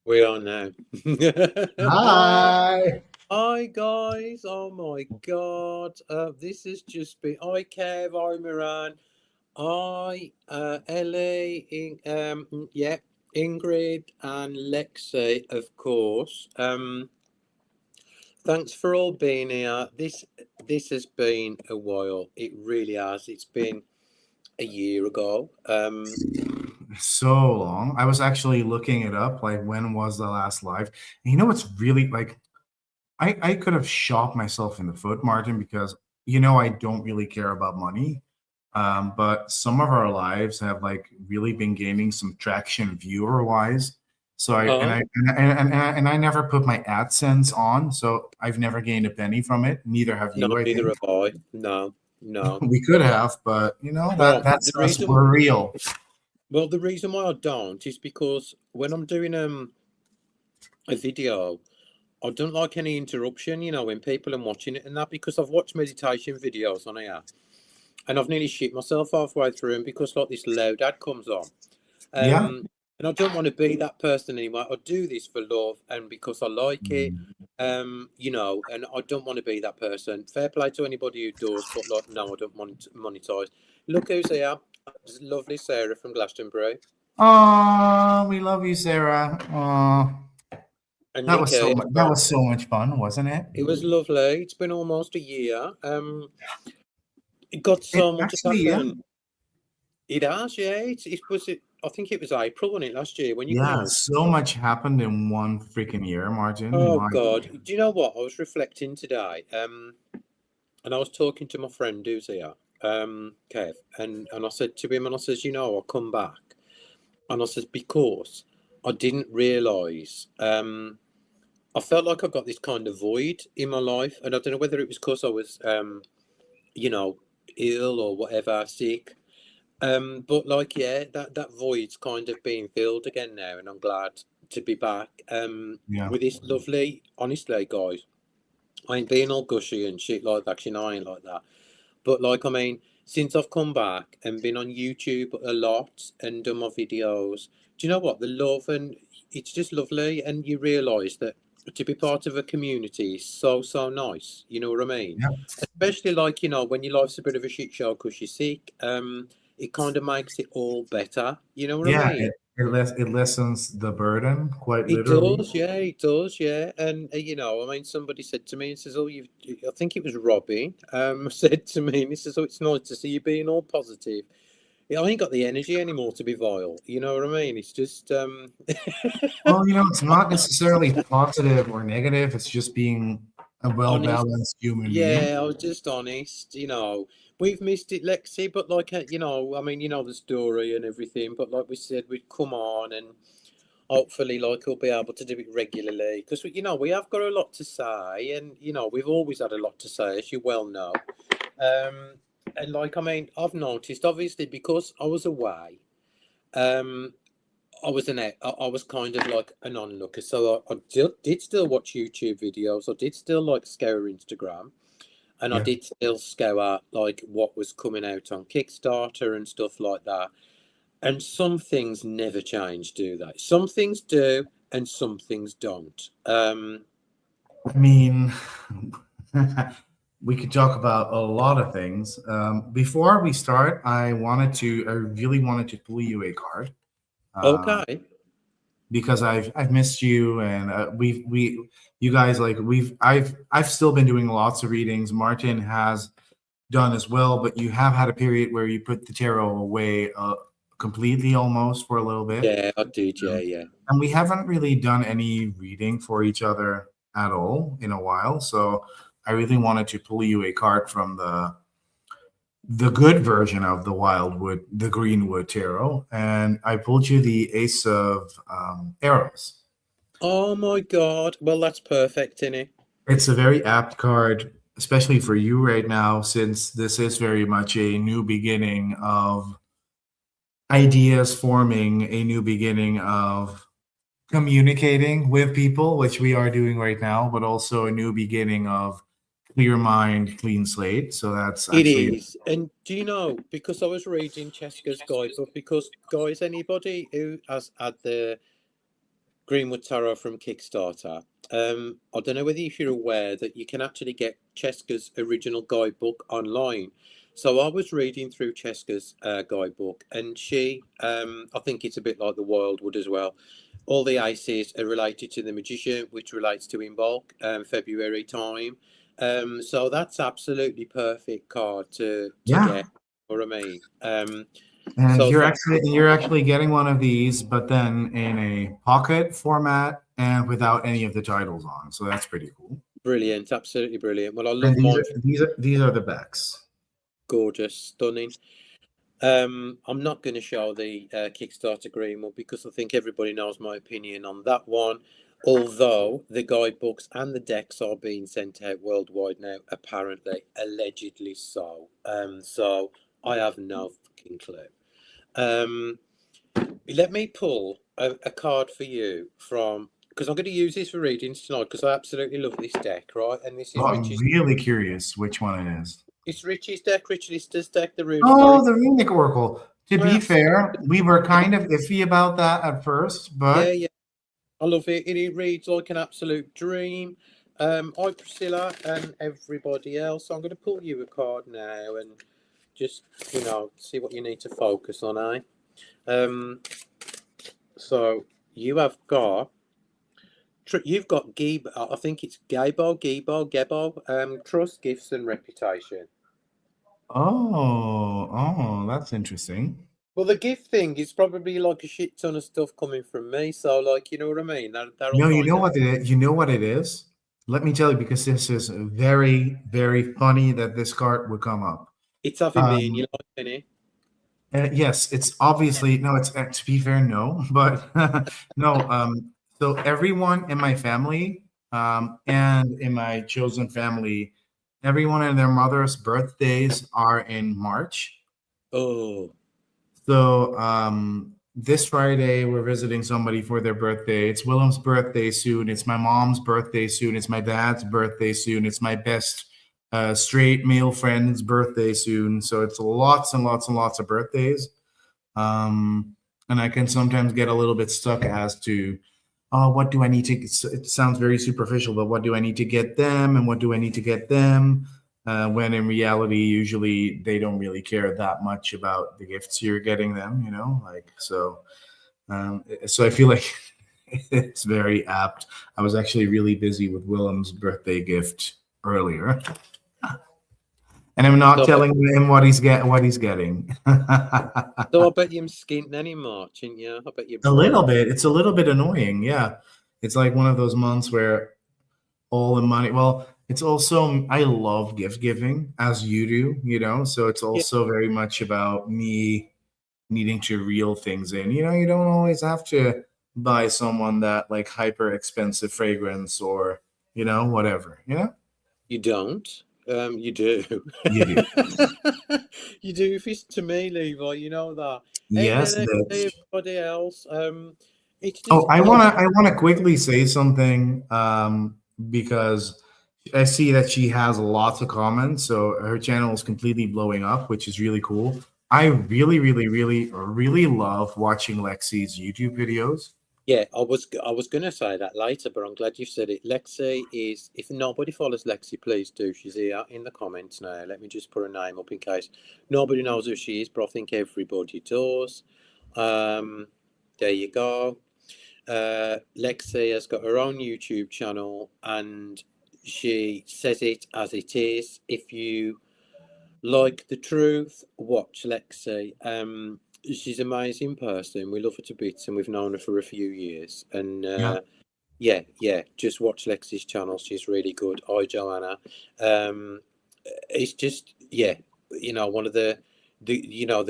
We are now. Hi. Hi guys! Oh my God! This has just been. Hi Kev, hi Miran, hi Ellie, yeah, Ingrid and Lexi, of course. Thanks for all being here. This has been a while. It really has. It's been a year ago. So long. I was actually looking it up, like when was the last live? And you know what's really like I could have shot myself in the foot, Martin, because I don't really care about money. But some of our lives have like really been gaining some traction viewer wise. So I and I Oh, and I never put my AdSense on, so I've never gained a penny from it. Neither have no, you, I neither think. have I. No, no. We could have, but Well, that's the us. reason We're real. Well, the reason why I don't is because when I'm doing a video, I don't like any interruption, when people are watching it and that because I've watched meditation videos on here and I've nearly shit myself halfway through them because like this loud ad comes on. Yeah. Um and I don't want to be that person anymore. I do this for love and because I like it. And I don't want to be that person. Fair play to anybody who does, but like no, I don't want to monetize. Look who's here. Lovely Sarah from Glastonbury. Oh, we love you, Sarah. Oh, And Nikki as that well. was so much fun, wasn't it? It was lovely. It's been almost a year. It got It so much has actually, yeah. happened. It has, yeah. I think it was April, wasn't it, last year when you come Yeah, on? so much happened in one freaking year, Martin. Oh My God. Do you know what? I was reflecting today, and I was talking to my friend who's here, Kev, and I said to him, and I says, I'll come back. And I says, because I didn't realise, I felt like I got this kind of void in my life, and I don't know whether it was because I was you know, ill or whatever, sick. But like, yeah, that void's kind of being filled again now, and I'm glad to be back. yeah. With this lovely, honestly, guys, I ain't being all gushy and shit like that. I ain't like that. But like, I mean, since I've come back and been on YouTube a lot and done my videos, do you know what? The love and it's just lovely, and you realise that to be part of a community is so nice. You know what I mean? Yeah. Especially like when your life's a bit of a shit show because you're sick. It kind of makes it all better. You know what I Yeah, mean? it lessens the burden quite It literally. does, yeah, it does, yeah. And I mean, somebody said to me, and says, "Oh, I think it was Robbie, said to me, and he says, "Oh, it's nice to see you being all positive." Yeah, I ain't got the energy anymore to be vile. You know what I mean? It's just, Well, it's not necessarily positive or negative. It's just being a honest. well-balanced human being. Yeah, I was just honest. We've missed it, Lexi, but like, I mean, the story and everything. But like we said, we'd come on and hopefully like we'll be able to do it regularly because we have got a lot to say and we've always had a lot to say as you well know. And like, I mean, I've noticed obviously because I was away. um I was kind of like an onlooker, so I did still watch YouTube videos. I did still like scour Instagram, and I Yeah. did still scour like what was coming out on Kickstarter and stuff like that. And some things never change, do they? Some things do, and some things don't. I mean, we could talk about a lot of things. Before we start, I really wanted to pull you a card. Um, Okay. because I've missed you, and you guys, like I've still been doing lots of readings. Martin has done as well, but you have had a period where you put the tarot away completely, almost, for a little bit. Yeah, I did. Yeah, yeah. And we haven't really done any reading for each other at all in a while. So I really wanted to pull you a card from the good version of the Wildwood, the Greenwood Tarot, and I pulled you the Ace of Arrows. Oh my God. Well, that's perfect, isn't it? It's a very apt card, especially for you right now, since this is very much a new beginning of ideas forming, a new beginning of communicating with people, which we are doing right now, but also a new beginning of clear mind, clean slate. So that's It actually is. And do you know, because I was reading Cheska's guidebook, because guys, anybody who has had Greenwood Tarot from Kickstarter. I don't know whether if you're aware that you can actually get Cheska's original guidebook online. So I was reading through Cheska's guidebook, and I think it's a bit like the Wildwood as well. All the aces are related to the Magician, which relates to Imbolc, February time. So that's absolutely perfect card to Yeah. get. Or I mean, And so you're actually getting one of these, but then in a pocket format and without any of the titles on. So that's pretty cool. brilliant, absolutely brilliant. Well, I And love mine. these are the backs. Gorgeous, stunning. I'm not going to show the Kickstarter agreement because I think everybody knows my opinion on that one. Although the guidebooks and the decks are being sent out worldwide now, apparently, allegedly so. So I have no fucking clue. Um, Let me pull a card for you from because I'm going to use this for readings tonight because I absolutely love this deck, right? And this Oh, is I'm really curious which one it is. It's Richie's deck, Rich Lister's deck, the Runic Oh, Oracle. the Runic Oracle. To I be absolutely fair, we were love kind of iffy about that at first, Yeah, but yeah, I love it. It reads like an absolute dream. Hi Priscilla and everybody else. I'm going to pull you a card now and just see what you need to focus on, eh? So you have got you've got Gib. I think it's Gebo. Trust, gifts, and reputation. that's interesting. Well, the gift thing is probably like a shit ton of stuff coming from me. So, like, you know what I mean? That'll No, you kind know of. what it is? You know what it is? Let me tell you, because this is very, very funny that this card would come up. It's having me and you Um, like it. yes, it's obviously no. It's to be fair, no, but no. So everyone in my family, and in my chosen family, everyone and their mother's birthdays are in March. Oh, So this Friday we're visiting somebody for their birthday. It's Willem's birthday soon. It's my mom's birthday soon. It's my dad's birthday soon. It's my best straight male friend's birthday soon. So it's lots and lots and lots of birthdays. Um, and I can sometimes get a little bit stuck as to, oh, what do I need to? It sounds very superficial, but what do I need to get them, and what do I need to get them? When in reality, usually they don't really care that much about the gifts you're getting them. Like so. So I feel like it's very apt. I was actually really busy with Willem's birthday gift earlier, and I'm not so telling him what he's getting. so I bet you're skint then in March, ain't you? I bet you're A little broke. bit. It's a little bit annoying. Yeah. It's like one of those months where all the money, well, it's also, I love gift giving as you do. So it's Yeah, also very much about me needing to reel things in. You don't always have to buy someone that like hyper expensive fragrance or, whatever. you don't. You do. You do. You do if it's to me, Levi. You know that. And Yes, then bitch. everybody else. It's Oh, just I like wanna I wanna quickly say something because I see that she has lots of comments, so her channel is completely blowing up, which is really cool. I really, really, really, really love watching Lexi's YouTube videos. Yeah, I was gonna say that later, but I'm glad you said it. Lexi is if nobody follows Lexi, please do. She's here in the comments now. Let me just put her name up in case nobody knows who she is, but I think everybody does. Um, there you go. Lexi has got her own YouTube channel and she says it as it is. If you like the truth, watch Lexi. She's an amazing person. We love her to bits and we've known her for a few years. And Yeah, yeah, just watch Lexi's channel. She's really good. Hi, Joanna. Um, it's just, yeah, one of the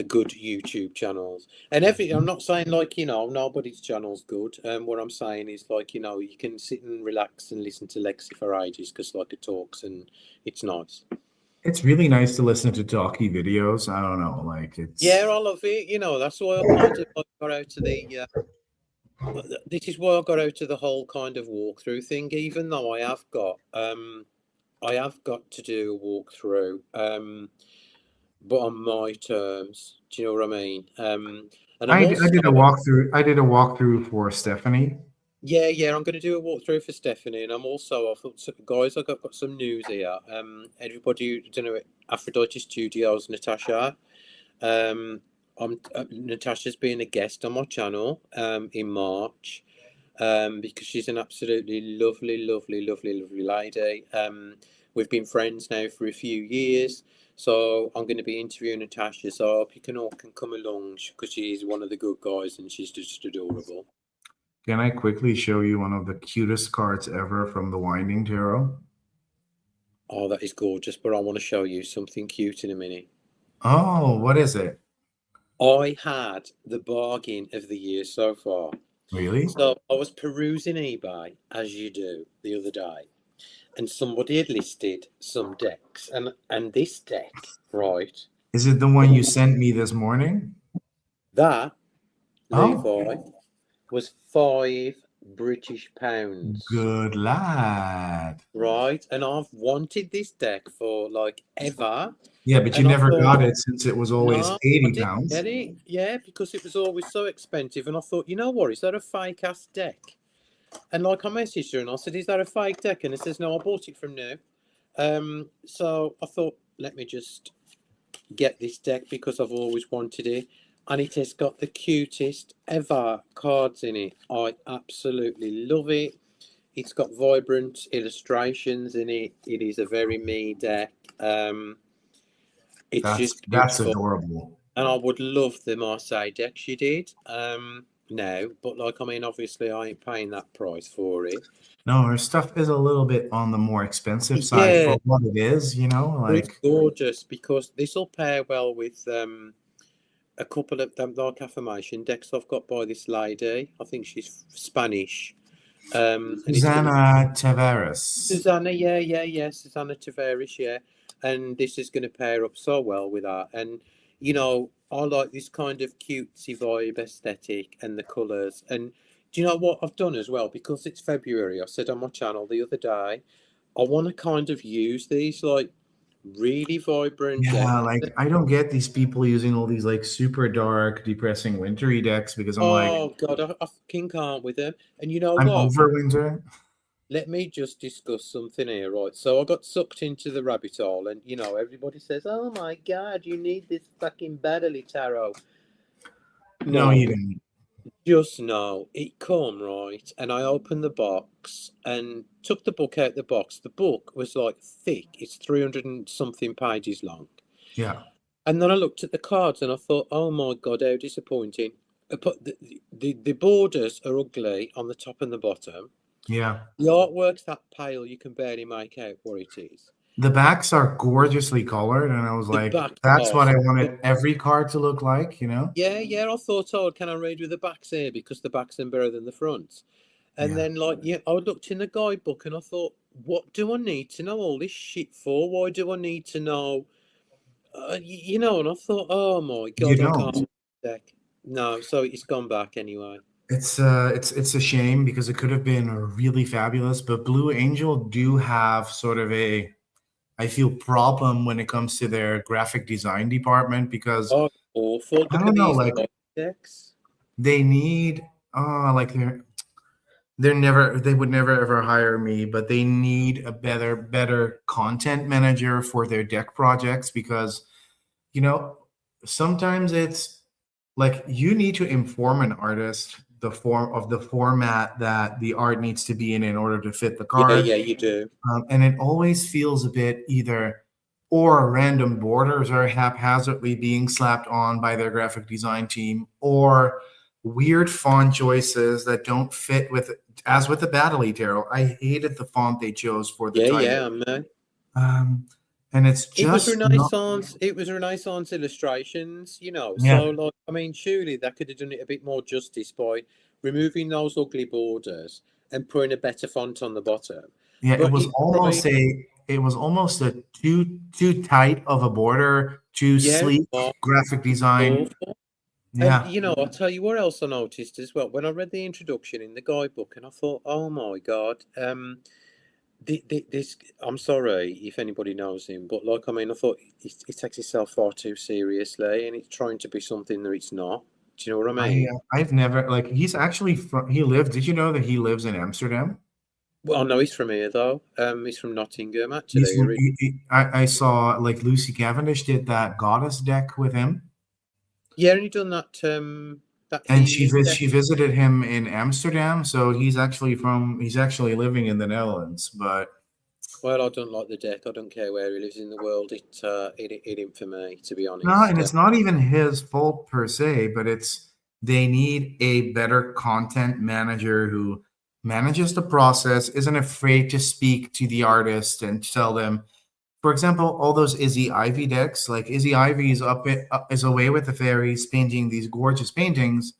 good YouTube channels. And I'm not saying like, nobody's channel's good. What I'm saying is like, you can sit and relax and listen to Lexi for ages because like it talks and it's nice. it's really nice to listen to talkie videos. I don't know, like it's Yeah, I love it. That's why I kind of like got out to this is why I got out of the whole kind of walkthrough thing, even though I have got to do a walkthrough, but on my terms. Do you know what I mean? And I'm I also did a walkthrough. I did a walkthrough for Stephanie. Yeah. I'm going to do a walkthrough for Stephanie, and I'm also. I thought, guys, I've got some news here. Everybody, I don't know, Aphrodite Studios, Natasha. Um, Natasha's being a guest on my channel. In March. Because she's an absolutely lovely lady. We've been friends now for a few years, so I'm going to be interviewing Natasha. So I hope you can all can come along because she's one of the good guys and she's just adorable. Can I quickly show you one of the cutest cards ever from the Winding Tarot? Oh, that is gorgeous. But I want to show you something cute in a minute. Oh, what is it? I had the bargain of the year so far. Really? So I was perusing eBay as you do the other day, and somebody had listed some decks, and this deck, right? Is it the one you sent me this morning? That Oh, Levi was £5 British, good lad. right? And I've wanted this deck for like ever, Yeah, but you and I never got thought, it since it was always no, I 80 didn't pounds. get it, yeah, because it was always so expensive, and I thought, you know what, is that a fake ass deck? And like I messaged her and I said, is that a fake deck? And it says, no, I bought it from new. So I thought, let me just get this deck because I've always wanted it. And it has got the cutest ever cards in it. I absolutely love it. It's got vibrant illustrations in it. It is a very me deck. It's just That's beautiful. adorable. And I would love the Marseille deck she did. No, but like, I mean, obviously I ain't paying that price for it. No, her stuff is a little bit on the more expensive side Yeah, for what it is, but it's like gorgeous because this will pair well with a couple of them like affirmation decks I've got by this lady. I think she's Spanish. And it's gonna Susanna Tavares. Susanna, yeah, Susanna Tavares, yeah. And this is gonna pair up so well with that. And I like this kind of cutesy vibe aesthetic and the colours. And do you know what I've done as well? Because it's February, I said on my channel the other day, I want to kind of use these like really vibrant Yeah, decks. like I don't get these people using all these like super dark, depressing wintry decks because I'm like, Oh God, I fucking can't with them. And you know I'm what? over winter. Let me just discuss something here, right? So I got sucked into the rabbit hole, and everybody says, "Oh my God, you need this fucking badly tarot." No, No, you don't. just no. It come right, and I opened the box and took the book out the box. The book was like thick; it's 300 and something pages long. Yeah, And then I looked at the cards, and I thought, "Oh my God, how disappointing!" But the borders are ugly on the top and the bottom. yeah. The artwork's that pale you can barely make out what it is. The backs are gorgeously colored, and I was The like, back that's are what I so wanted every card to look like. yeah. I thought, oh, can I read with the backs here because the backs are better than the fronts? And Yeah. then like I looked in the guidebook and I thought, what do I need to know all this shit for? Why do I need to know? And I thought, oh my You God, I don't. can't deck. No, so it's gone back anyway. It's a shame because it could have been really fabulous, but Blue Angel do have sort of a I feel problem when it comes to their graphic design department because Oh, awful! I Look at don't know, these like decks. they need like they would never ever hire me, but they need a better content manager for their deck projects because you know sometimes it's like you need to inform an artist the format that the art needs to be in order to fit the card. Yeah, you do. And it always feels a bit either or random borders are haphazardly being slapped on by their graphic design team or weird font choices that don't fit with as with the Battley Tarot. I hated the font they chose for the title. I know. Um, and it's It was just not, Renaissance. It was Renaissance illustrations. yeah, So, like, I mean, surely that could have done it a bit more justice by removing those ugly borders and putting a better font on the bottom. yeah, But it's right. it was almost a too tight of a border, too Yeah, sleek oh, graphic it's design. awful. And Yeah. I'll tell you what else I noticed as well when I read the introduction in the guidebook, and I thought, oh my God, this. I'm sorry if anybody knows him, but like, I mean, I thought he takes himself far too seriously, and it's trying to be something that it's not. Do you know what I I mean? I've never like he's actually from he lived. Did you know that he lives in Amsterdam? Well, I know he's from here though. He's from Nottingham He's actually. from, I saw like Lucy Cavendish did that goddess deck with him, Yeah, and he done that that and healing deck. she visited him in Amsterdam. So he's actually living in the Netherlands, but Well, I don't like the deck. I don't care where he lives in the world. It ain't for me, to be no, honest. and it's not even his fault per se, but it's they need a better content manager who manages the process, isn't afraid to speak to the artist and tell them. For example, all those Izzy Ivy decks, like Izzy Ivy is away with the fairies, painting these gorgeous paintings,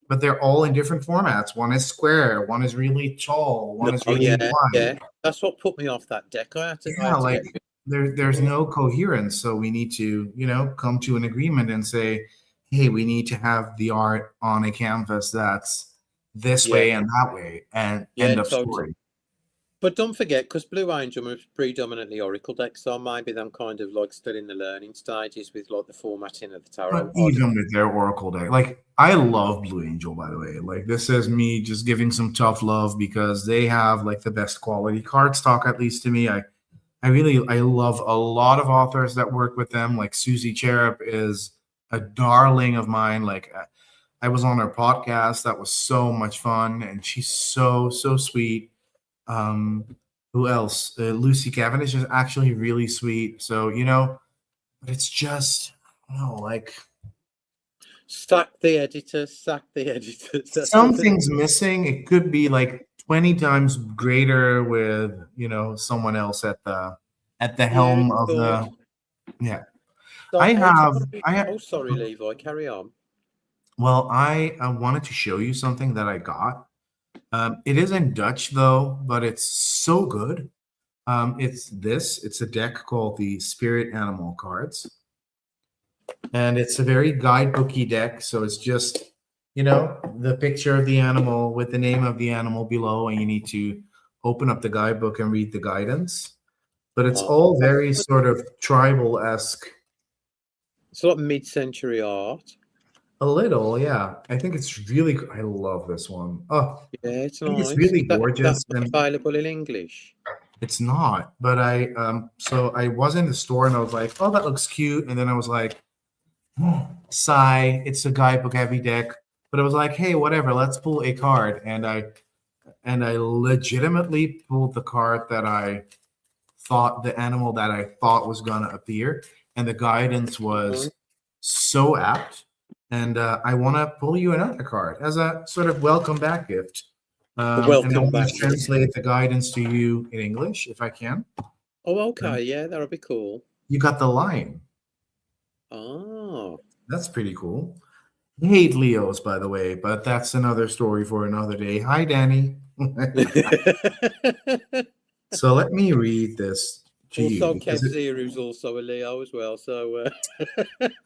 but they're all in different formats. One is square, one is really tall, No, one is oh, really yeah, wide. yeah. That's what put me off that deck. I Yeah, had to get like there's no coherence. So we need to, come to an agreement and say, hey, we need to have the art on a canvas that's this yeah, way and that way, and yeah, end of totally. story. But don't forget, because Blue Angel was predominantly Oracle decks, so maybe them kind of like still in the learning stages with like the formatting of the But tarot. I don't even with their Oracle deck, like I love Blue Angel, by the way. Like this is me just giving some tough love because they have like the best quality card stock, at least to me. I love a lot of authors that work with them. Like Susie Cherub is a darling of mine. Like I was on her podcast. That was so much fun, and she's so sweet. Um, who else? Lucy Cavendish is actually really sweet. So but it's just like sack the editors, sack the editors. That's all. something's missing. It could be like 20 times greater with someone else at the Yeah, helm of of course. the yeah. So I have outside, I have oh, sorry, Levi, carry on. well, I wanted to show you something that I got. It is in Dutch though, but it's so good. It's a deck called the Spirit Animal cards, and it's a very guidebooky deck. So it's just the picture of the animal with the name of the animal below, and you need to open up the guidebook and read the guidance. But it's Oh, all very sort of tribal esque. it's like mid-century art. A little, yeah. I think it's really. I love this one. Oh, I Yeah, it's think it's nice. really Is that gorgeous, and available in English? it's not. But so I was in the store and I was like, oh, that looks cute, and then I was like, sigh. It's a guidebook heavy deck, but I was like, hey, whatever. Let's pull a card, and I legitimately pulled the card that I thought the animal that I thought was gonna appear, and the guidance Mhm. was so apt. And I want to pull you another card as a sort of welcome back gift. And I Welcome want back. to translate the guidance to you in English, if I can. Oh, Um, okay. Yeah, that'll be cool. you got the lion. Oh. That's pretty cool. I hate Leos, by the way, but that's another story for another day. Hi, Danny. So let me read this to you Also, because Kev Zeru's also a Leo as well. So,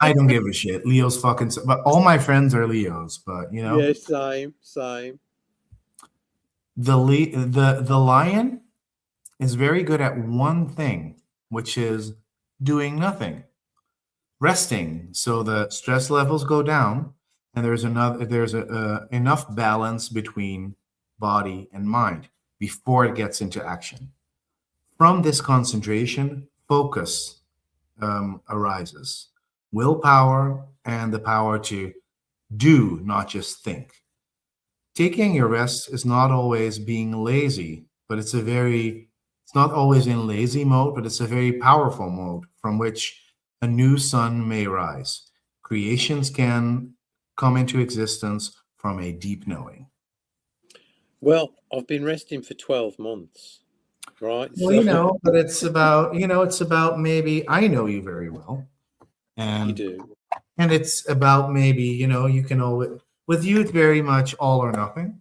I don't give a shit. Leo's fucking, but all my friends are Leos. But yeah, same, same. the lion is very good at one thing, which is doing nothing, resting. So the stress levels go down, and there's enough balance between body and mind before it gets into action. From this concentration, focus arises, willpower, and the power to do, not just think. Taking a rest is not always being lazy, but it's not always in lazy mode, but it's a very powerful mode from which a new sun may rise. Creations can come into existence from a deep knowing. Well, I've been resting for 12 months, right? Well, So, but it's about maybe I know you very well, you and do. it's about maybe you can always with you it's very much all or nothing.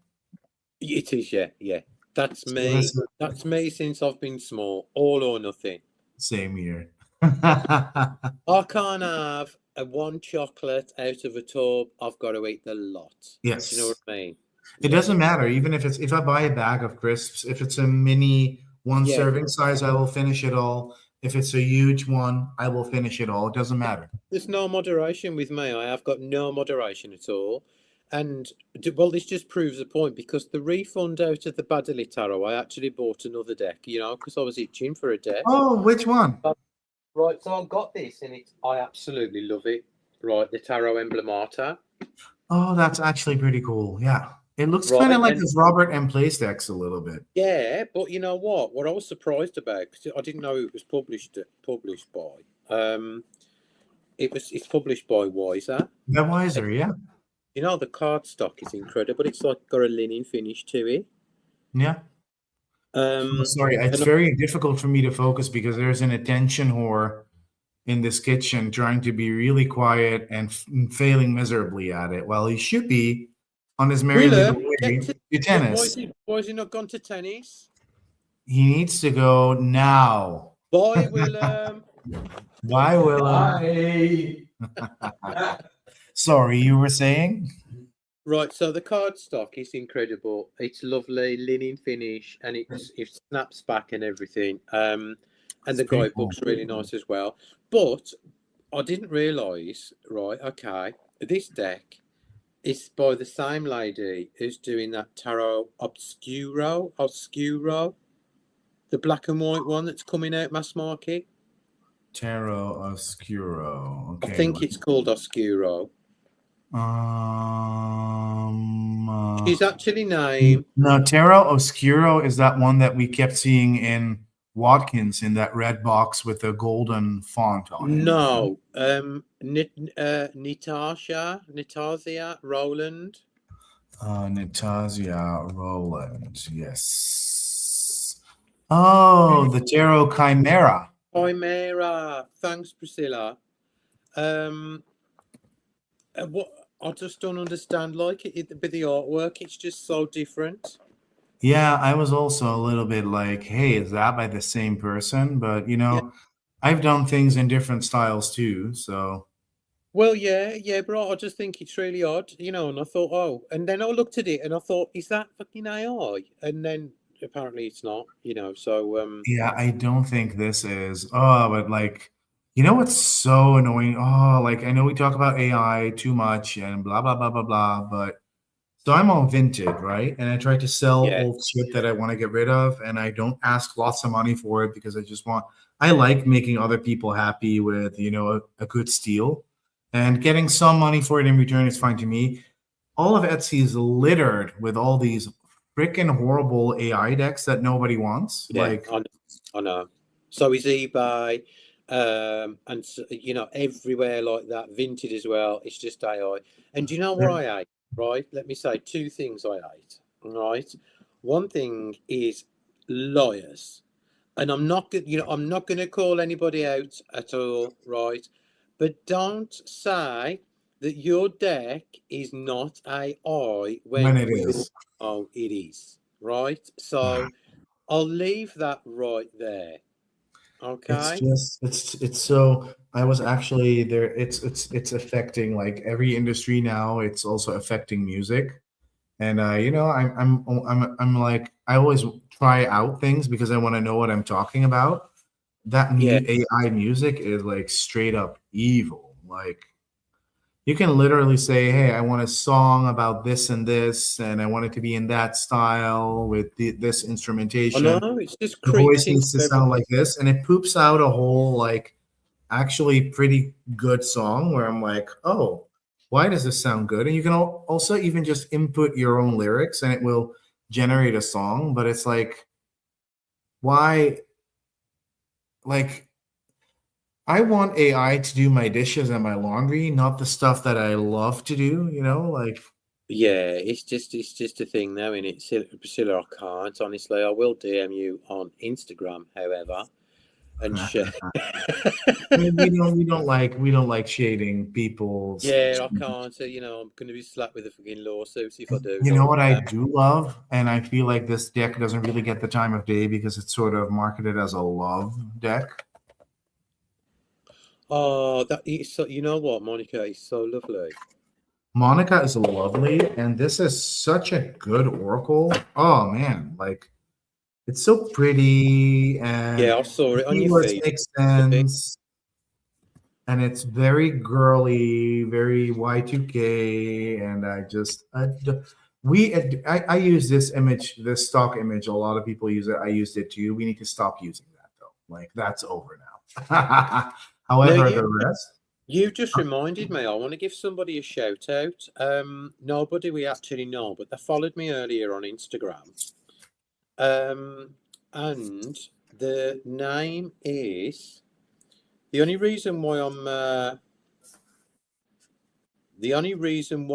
It is, yeah, yeah. That's So this me. is That's me since I've been small. All or nothing. same here. I can't have a one chocolate out of a tub. I've got to eat the lot. Do you know what Yes. I mean? It Yeah. doesn't matter, even if I buy a bag of crisps, if it's a mini one Yeah. serving size, I will finish it all. If it's a huge one, I will finish it all. It doesn't matter. There's no moderation with me. I have got no moderation at all. And well, this just proves the point because the refund out of the Baddeley Tarot, I actually bought another deck, because I was itching for a deck. Oh, which one? Right, so I got this and I absolutely love it. Right, the Tarot Emblemata. Oh, that's actually pretty cool. Yeah. It looks Right, kind of like and his Robert M. Place decks a little bit. yeah, but you know what? What I was surprised about, because I didn't know it was published by. It's published by Wiser. The Wiser, yeah. The cardstock is incredible. It's like got a linen finish to it. Yeah. Sorry, it's and very difficult for me to focus because there's an attention whore in this kitchen trying to be really quiet and failing miserably at it. Well, he should be on his merry little way to tennis. why has he not gone to tennis? He needs to go now. Bye, Willem. Bye, Willem. Sorry, you were saying? Right, so the cardstock is incredible. It's lovely linen finish, and it snaps back and everything. And the guidebook's really nice as well. But I didn't realise, right? Okay, this deck is by the same lady who's doing that Tarot Obscuro, the black and white one that's coming out mass market. Tarot Oscuro. Okay. I think it's called Oscuro. She's actually named. No, Tarot Oscuro is that one that we kept seeing in Watkins in that red box with the golden font on it. No, Natasia Roland. Natasia Roland, yes. Oh, the Tarot Chimera. Chimera. Thanks, Priscilla. What I just don't understand, like but the artwork, it's just so different. Yeah, I was also a little bit like, hey, is that by the same person? But Yeah. I've done things in different styles too, so. Well, yeah, but I just think it's really odd, and I thought, oh, and then I looked at it and I thought, is that fucking AI? And then apparently it's not, so. Yeah, I don't think this is. Oh, but like, what's so annoying? Oh, like I know we talk about AI too much and blah blah blah blah blah, but so I'm all Vinted, right? And I try to sell old shit that I want to get rid of, and I don't ask lots of money for it because I like making other people happy with, a good steal, and getting some money for it in return is fine to me. All of Etsy is littered with all these freaking horrible AI decks that nobody wants. Yeah, like I know. So is eBay, and everywhere like that. Vinted as well. It's just AI. And do you know what I ate? Right. Let me say two things I ate. Right. One thing is liars, and I'm not going to call anybody out at all. Right. But don't say that your deck is not AI when it is. Oh, it is. Right. So I'll leave that right there. Okay. It's so I was actually there. It's affecting like every industry now. It's also affecting music, and I'm like I always try out things because I want to know what I'm talking about. That new AI music is like straight up evil. Like you can literally say, "Hey, I want a song about this and this, and I want it to be in that style with this instrumentation." Oh, no, it's just the voice needs to sound like this, and it poops out a whole like actually pretty good song where I'm like, oh, why does this sound good? And you can also even just input your own lyrics and it will generate a song. But it's like, why? Like, I want AI to do my dishes and my laundry, not the stuff that I love to do. Like. Yeah, it's just a thing now, innit? Priscilla, I can't, honestly. I will DM you on Instagram, however, and share. we don't like shading people. Yeah, I can't. So, I'm going to be slapped with a fucking lawsuit if I do. You know what I do love? And I feel like this deck doesn't really get the time of day because it's sort of marketed as a love deck. Oh, that is so, you know what, Monica is so lovely. Monica is lovely, and this is such a good oracle. Oh man, like It's so pretty, Yeah, and I saw the it on your keywords feed. make sense, and it's very girly, very Y2K, and I use this image, this stock image. A lot of people use it. I used it too. We need to stop using that though. Like that's over now. No, However, the rest. you just reminded me. I want to give somebody a shout out. Nobody we actually know, but they followed me earlier on Instagram. Um, and the name is the only reason why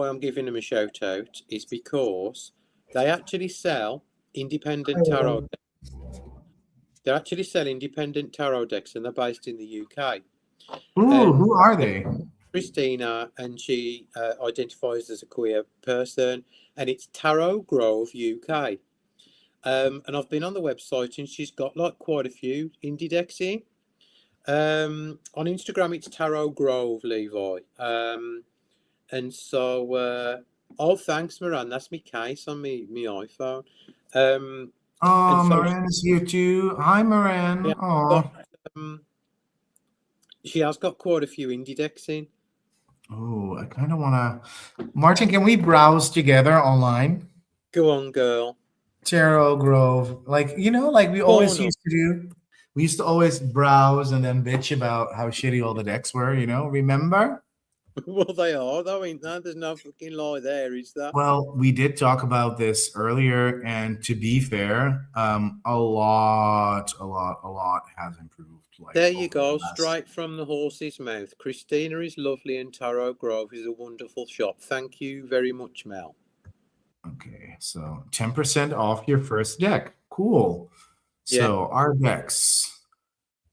I'm giving them a shout out is because they actually sell independent tarot. They actually sell independent tarot decks, and they're based in the UK. Ooh, And who are they? Christina, and she identifies as a queer person, and it's Tarot Grove UK. And I've been on the website, and she's got like quite a few indie decks in. On Instagram, it's Tarot Grove Levi. And so, oh, thanks, Moran. That's my case on me iPhone. Um, and Oh, so, Moran is here too. Hi, yeah, Moran. Oh, got, um, she has got quite a few indie decks in. oh, I kind of want to. Martin, can we browse together online? Go on, girl. Tarot Grove, like like we Go always on. used to do. We used to always browse and then bitch about how shitty all the decks were. Remember? Well, they are, though, ain't there? There's no fucking lie there, is there? Well, we did talk about this earlier, and to be fair, a lot has improved. Like There you over the go, last. straight from the horse's mouth. Christina is lovely, and Tarot Grove is a wonderful shop. Thank you very much, Mel. Okay, so 10% off your first deck. Cool. Yeah, So our decks.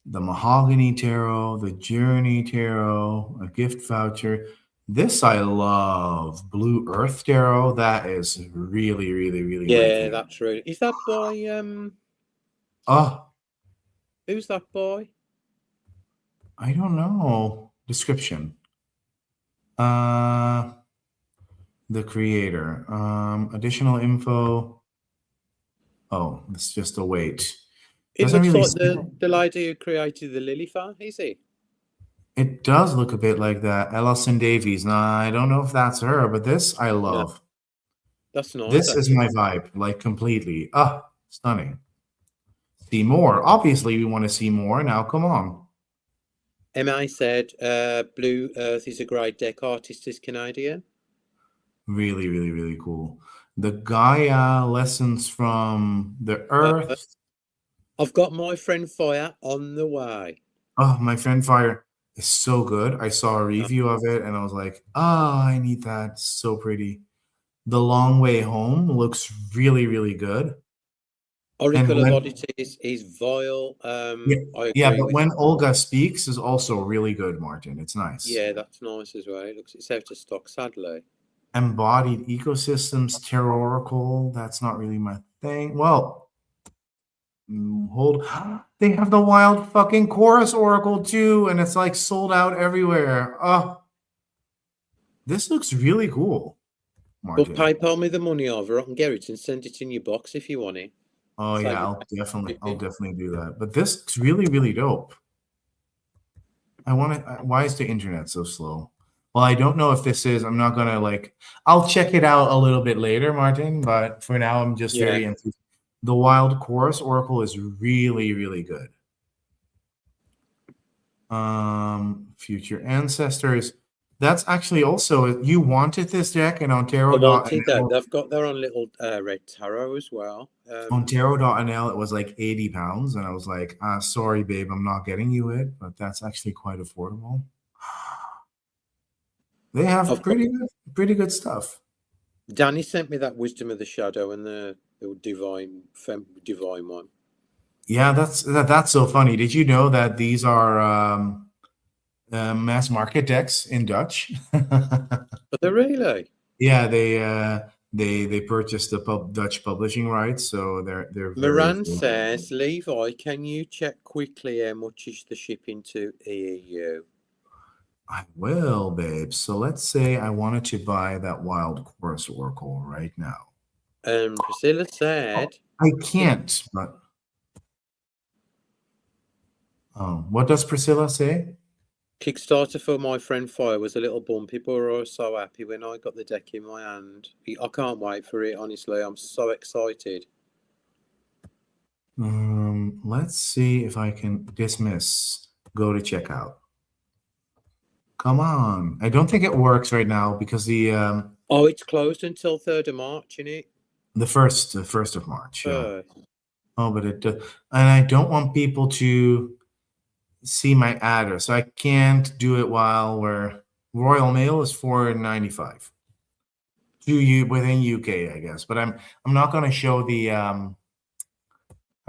The Mahogany Tarot, the Journey Tarot, a gift voucher. This I love. Blue Earth Tarot. That is really, really, really yeah, wicked. that's right. Is that by Oh, who's that by? I don't know. Description. Uh, the creator. Additional info. Oh, it's just a wait. It Doesn't looks really like say. the lady who created the lily fan, is it? It does look a bit like that. Ellison Davies. Nah, I don't know if that's her, but this I No, love. that's nice This is actually. my vibe, like completely. Ah, stunning. See more. Obviously, we want to see more. Now, come on. MI said Blue Earth is a great deck. Artist is Canadian. Really, really, really cool. The Gaia lessons from the Uh, Earth. I've got my friend Fire on the way. Oh, my friend Fire is so good. I saw a Uh, review of it and I was like, oh, I need that. It's so pretty. The Long Way Home looks really, really good. And Oracle of when, Oddities is vile. yeah, I yeah, agree but with when that. Olga speaks is also really good, Martin. It's nice. Yeah, that's nice as well. It's out of stock, sadly. Embodied ecosystems, Terra Oracle. That's not really my thing. Well, hold. They have the wild fucking chorus Oracle too, and it's like sold out everywhere. Oh, this looks really cool, But Martin. PayPal me the money over. I can get it and send it in your box if you want it. Oh Save yeah, you I'll paying. definitely do that. But this looks really, really dope. I want to. Why is the internet so slow? Well, I don't know if this is. I'm not gonna like. I'll check it out a little bit later, Martin. But for now, I'm just Yeah. very enthused. The Wild Chorus Oracle is really, really good. Future Ancestors. That's actually also you wanted this deck in I wanted that. Ontario.nl. They've got their own little red tarot as well. Ontario.nl, it was like £80, and I was like, sorry, babe, I'm not getting you it, but that's actually quite affordable. They have I've got pretty good stuff. Danny sent me that Wisdom of the Shadow and the divine one. Yeah, that's so funny. Did you know that these are mass market decks in Dutch? But they're really. Yeah, they purchased the Dutch publishing rights, so they're very Moran affordable. says, Levi, can you check quickly how much is the shipping to EU? I will, babe. So let's say I wanted to buy that Wild Chorus Oracle right now. Priscilla said, I can't, but What does Priscilla say? Kickstarter for my friend Fire was a little bumpy, but I was so happy when I got the deck in my hand. I can't wait for it, honestly. I'm so excited. Let's see if I can dismiss. Go to checkout. Come on. I don't think it works right now because Oh, it's closed until 3rd of March, isn't it? the first of March. Yeah. First. Oh, but and I don't want people to see my address, so I can't do it while we're Royal Mail is $4.95 to you within UK, I guess. But I'm not going to show the I'm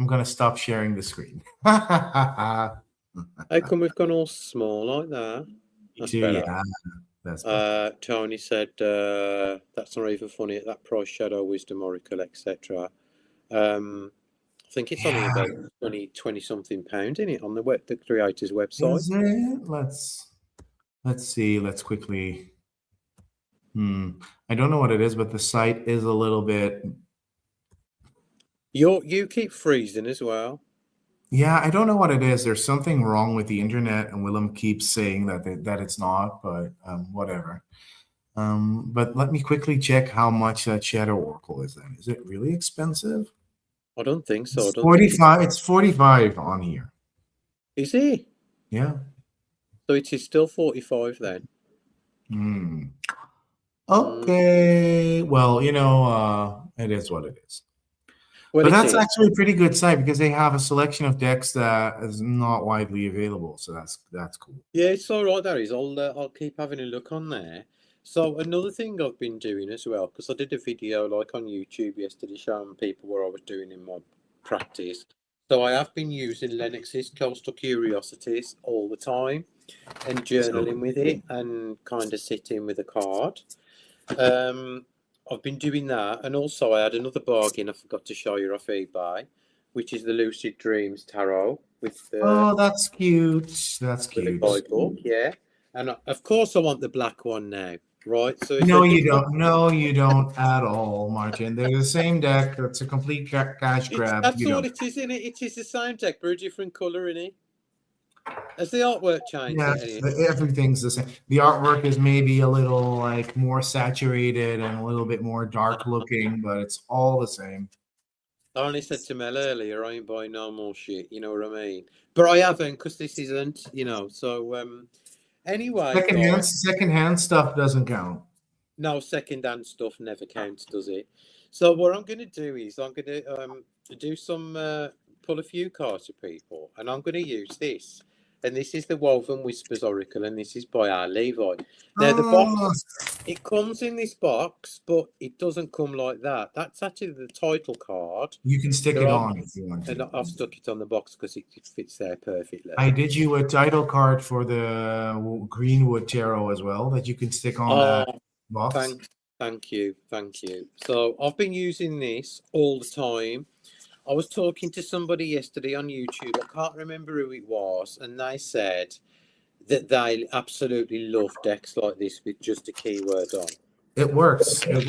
going to stop sharing the screen. How come we've gone all small like that? That's better. Yeah, that's better. Tony said that's not even funny at that price. Shadow, Wisdom, Oracle, etc. I think it's only Yeah. about 20 something pound in it on the creator's website. Is it? Let's see. Let's quickly. I don't know what it is, but the site is a little bit. You keep freezing as well. Yeah, I don't know what it is. There's something wrong with the internet, and Willem keeps saying that it's not, but whatever. But let me quickly check how much that Shadow Oracle is. Then is it really expensive? I don't think so. I It's don't think 45. It's 45 on here. Is it? Yeah. So it is still 45 then. Okay. Well, it is what it is. Well, But it that's is. actually a pretty good site because they have a selection of decks that is not widely available. So that's cool. Yeah, it's all right. There is. I'll keep having a look on there. So another thing I've been doing as well, because I did a video like on YouTube yesterday showing people what I was doing in my practice. So I have been using Lennox's Coastal Curiosities all the time and journaling with it and kind of sitting with a card. I've been doing that, and also I had another bargain I forgot to show you off eBay, which is the Lucid Dreams Tarot with the Oh, that's cute. That's cute. Levi book, yeah. And of course, I want the black one now, right? So if No, I you did, don't. No, you don't at all, Martin. They're the same deck. That's a complete cash grab. that's You all know. it is, in it. It is the same deck, but a different color in it. Has the artwork changed? Yeah, everything's the same. The artwork is maybe a little like more saturated and a little bit more dark looking, but it's all the same. I only said to Mel earlier, I ain't buying no more shit. You know what I mean? But I haven't, because this isn't. So anyway, guys. Secondhand stuff doesn't count. No, second-hand stuff never counts, does it? So what I'm going to do is I'm going to do some pull a few cards to people, and I'm going to use this. And this is the Woven Whispers Oracle, and this is by our Levi. Now the box, it comes in this box, but it doesn't come like that. That's actually the title card. You can stick it on if you want to. And I've stuck it on the box because it fits there perfectly. I did you a title card for the Greenwood Tarot as well that you can stick on that box. Thank you. So I've been using this all the time. I was talking to somebody yesterday on YouTube. I can't remember who it was, and they said that they absolutely love decks like this with just a keyword on. It works. It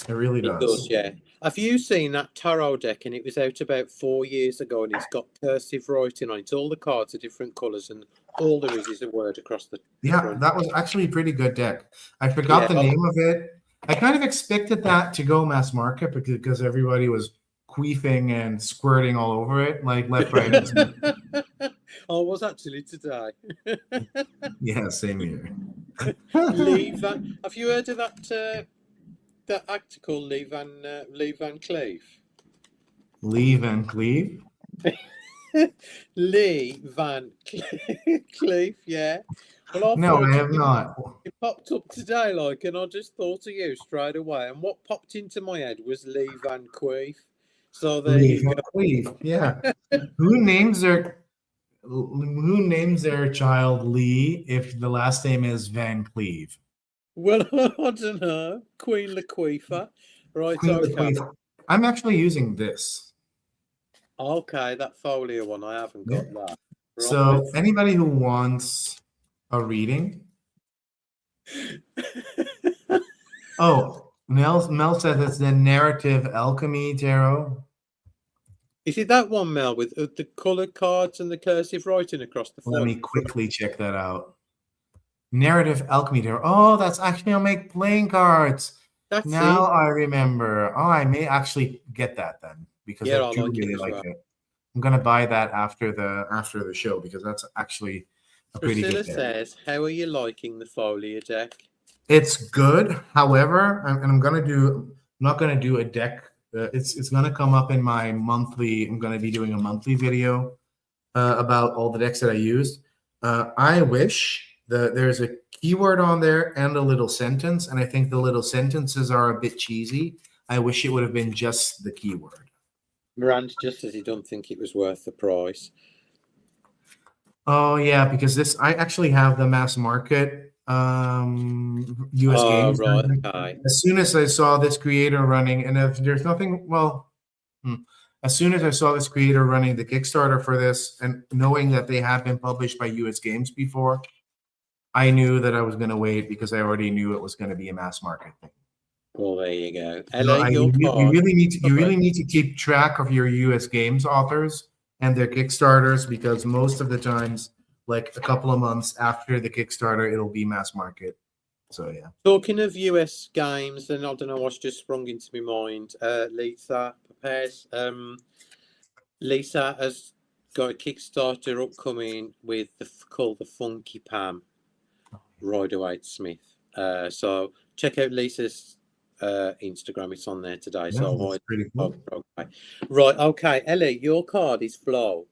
really does. It does, yeah. Have you seen that tarot deck? And it was out about 4 years ago, and it's got cursive writing on it. All the cards are different colours, and all there is a word across the front. That was actually a pretty good deck. I forgot the name of it. I kind of expected that to go mass market because everybody was queefing and squirting all over it, like left, right, and center. I was actually today. Yeah, same here. Levi, have you heard of that actor called Lee Van Cleef? Lee Van Cleef? Lee Van Cleef, yeah. Well, no, I have not. It popped up today, and I just thought of you straight away. And what popped into my head was Lee Van Queef. So there Lee you Van go. Cleef, yeah. Who names their child Lee if the last name is Van Cleef? Well, I don't know. Queen Laquifa. Right, Queen okay. Laquifa. I'm actually using this. Okay, that folio one, I haven't got that. Right. So anybody who wants a reading. Oh, Mel says it's the Narrative Alchemy Tarot. Is it that one, Mel, with the coloured cards and the cursive writing across the Let front? me quickly check that out. Narrative Alchemy there. Oh, that's actually I'll make playing cards. That's Now it. I remember. Oh, I may actually get that then because Yeah, I I do like it really as like well. it. I'm gonna buy that after the show because that's actually a pretty good Priscilla deck. says, "How are you liking the Folia deck?" It's good. However, I'm gonna do. I'm not gonna do a deck. It's gonna come up in my monthly. I'm gonna be doing a monthly video about all the decks that I used. I wish that there's a keyword on there and a little sentence, and I think the little sentences are a bit cheesy. I wish it would have been just the keyword. Miranda just says he don't think it was worth the price. Oh yeah, because this I actually have the mass market US Oh, games right, version. okay. As soon as I saw this creator running, and if there's nothing, well, as soon as I saw this creator running the Kickstarter for this, and knowing that they have been published by US Games before, I knew that I was going to wait because I already knew it was going to be a mass market thing. Well, there you go. No, LA, your card. you Sorry. really need to keep track of your US Games authors and their Kickstarters because most of the times, like a couple of months after the Kickstarter, it'll be mass market. So yeah. Talking of US games, and I don't know what's just sprung into my mind. Lisa prepares. Lisa has got a Kickstarter upcoming with called the Funky Pam Rider Waite Smith. So check out Lisa's Instagram. It's on there today. Yeah, So that's pretty cool. okay. Right, okay, Ellie, your card is flow.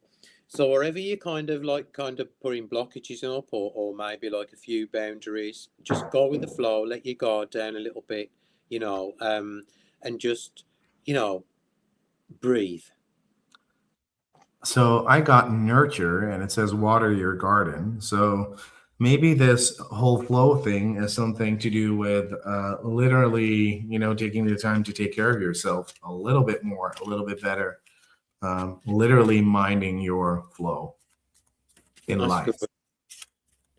So wherever you kind of putting blockages up or maybe like a few boundaries, just go with the flow, let your guard down a little bit, and just, breathe. So I got nurture and it says water your garden. So maybe this whole flow thing is something to do with literally, taking the time to take care of yourself a little bit more, a little bit better, literally minding your flow in That's life. good.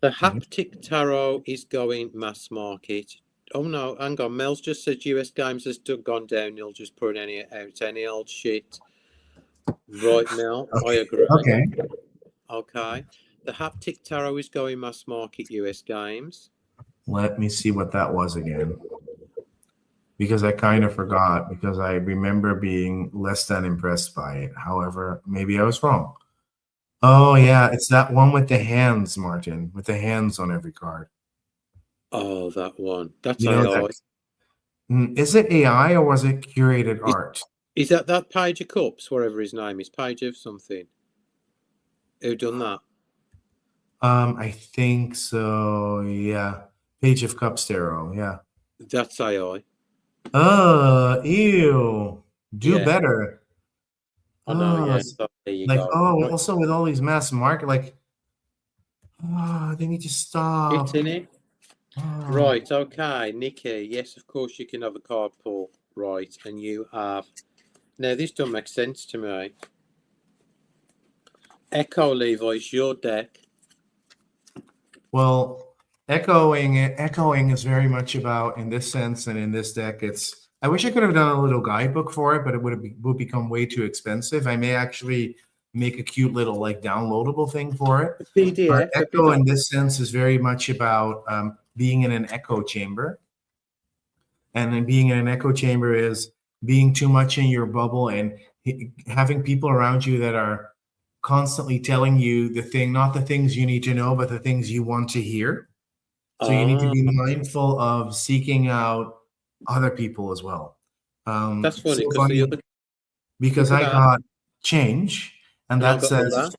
The Mhm. haptic tarot is going mass market. Oh no, hang on. Mel's just said US Games has gone down. You'll just put any old shit. Right, Mel, I Okay. agree. Okay. Okay. The haptic tarot is going mass market US Games. Let me see what that was again. Because I kind of forgot because I remember being less than impressed by it. However, maybe I was wrong. Oh yeah, it's that one with the hands, Martin, with the hands on every card. Oh, that one. That's You know AI. that is it AI or was it curated Is, art? is that Page of Cups, whatever his name is? Page of something. Who done that? I think so. Yeah, Page of Cups tarot. Yeah. That's AI. Ew. Do Yeah, better. I know, Oh, yeah. So there you like go. oh, Right. also with all these mass market, like they need to It's stop. in it. Oh. Right, okay, Nikki. Yes, of course you can have a card pull. Right, and you have. Now, this doesn't make sense to me. Echo Levi, it's your deck. Well, echoing is very much about in this sense and in this deck. It's I wish I could have done a little guidebook for it, but it would become way too expensive. I may actually make a cute little like downloadable thing for it. A But PDF, a echo PDF. in this sense is very much about being in an echo chamber, and then being in an echo chamber is being too much in your bubble and having people around you that are constantly telling you not the things you need to know, but the things you want to hear. So you need to Ah, be mindful of seeking out other people as well. that's So funny because the funny other because look at I that, got change, and and I that got says other.